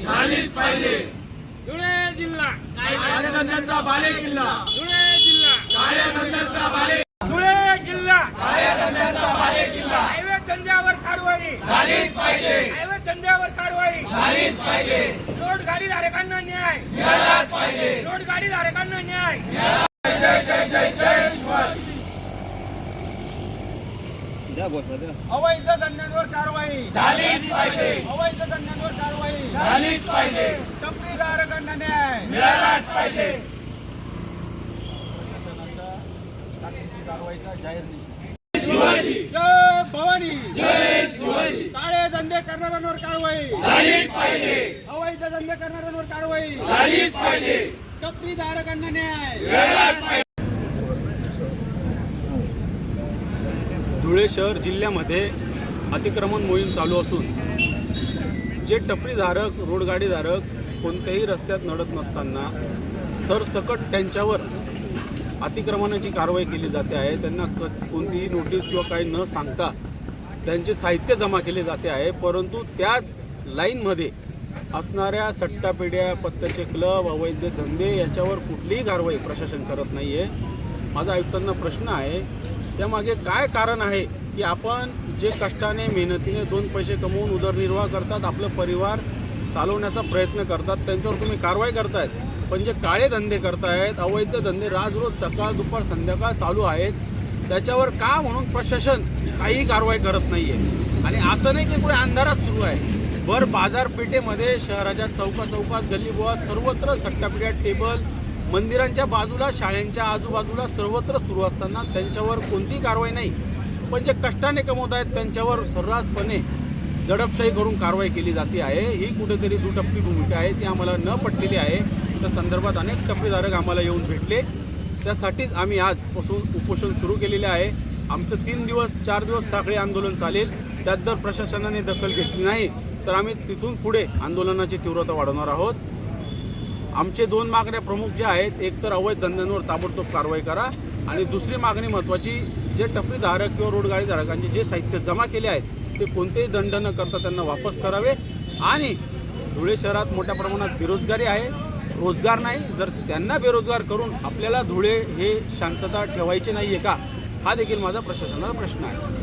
झालीच पाहिजे. धुळे जिल्हा काळ्या धंद्यांचा बाले किल्ला, धुळे जिल्हा काळ्या धंद्यांचा बाले, धुळे जिल्हा काळ्या धंद्यांचा बाले किल्ला अवैध धंद्यावर कारवाई झालीच पाहिजे. अवैध धंद्यावर कारवाई झालीच पाहिजे. रोड गाडी धारकांना न्याय मिळालाच पाहिजे. रोड गाडी धारकांना न्याय जय जय जय जय शिवाजी. अवैध धंद्यांवर कारवाई झालीच पाहिजे. अवैध धंद्यांवर कारवाई झालीच पाहिजे. टपरी धारकांना न्याय मिळालाच पाहिजे. शिवाजी जय भवानी जय शिवाजी. काळे धंदे करणाऱ्यांवर कारवाई झालीच पाहिजे. अवैध धंदे करणाऱ्यांवर कारवाई झालीच पाहिजे. टपरी धारकांना न्याय मिळालाच पाहिजे. धुळे शहर जिल्ह्यामध्ये अतिक्रमण मोहीम चालू असून जे टपरीधारक रोडगाडीधारक कोणत्याही रस्त्यात नडत नसताना सरसकट त्यांच्यावर अतिक्रमणाची कारवाई केली जाते आहे. त्यांना कोणतीही नोटीस किंवा काही न सांगता त्यांचे साहित्य जमा केले जाते आहे. परंतु त्याच लाईनमध्ये असणाऱ्या सट्टापेढ्या, पत्त्याचे क्लब, अवैध धंदे याच्यावर कुठलीही कारवाई प्रशासन करत नाही आहे. माझा आयुक्तांना प्रश्न आहे, त्यामागे काय कारण आहे की आपण जे कष्टाने मेहनतीने दोन पैसे कमवून उदरनिर्वाह करतात, आपलं परिवार चालवण्याचा प्रयत्न करतात, त्यांच्यावर तुम्ही कारवाई करतायत. पण जे काळे धंदे करतायत, अवैध धंदे राजरोज सकाळ दुपार संध्याकाळ चालू आहेत, त्याच्यावर का म्हणून प्रशासन काहीही कारवाई करत नाही आहे. आणि असं नाही की पुढे अंधारात सुरू आहे. भर बाजारपेठेमध्ये शहराच्या चौकात गल्लीबोळात सर्वत्र सट्टापेढ्या, टेबल, मंदिरांच्या बाजूला, शाळांच्या आजूबाजूला सर्वत्र सुरू असताना त्यांच्यावर कोणतीही कारवाई नाही. पण जे कष्टाने कमवत आहेत त्यांच्यावर सर्रासपणे दडपशाही करून कारवाई केली जाते आहे. ही कुठेतरी दुटप्पी भूमिका आहे, ती आम्हाला न पटलेली आहे. त्या संदर्भात अनेक टपरीधारक आम्हाला येऊन भेटले, त्यासाठीच आम्ही आजपासून उपोषण सुरू केलेले आहे. आमचं 4 दिवस साखळी आंदोलन चालेल. त्यात जर प्रशासनाने दखल घेतली नाही तर आम्ही तिथून पुढे आंदोलनाची तीव्रता वाढवणार आहोत. आमचे 2 मागण्या प्रमुख ज्या आहेत, एक तर अवैध धंद्यांवर ताबडतोब कारवाई करा, आणि दुसरी मागणी महत्त्वाची, जे टपरीधारक किंवा रोडगाडीधारकांचे जे साहित्य जमा केले आहेत ते कोणतेही दंड न करता त्यांना वापस करावे. आणि धुळे शहरात मोठ्या प्रमाणात बेरोजगारी आहे, रोजगार नाही. जर त्यांना बेरोजगार करून आपल्याला धुळे हे शांतता ठेवायची नाही आहे का, हा देखील माझा प्रशासनाला प्रश्न आहे.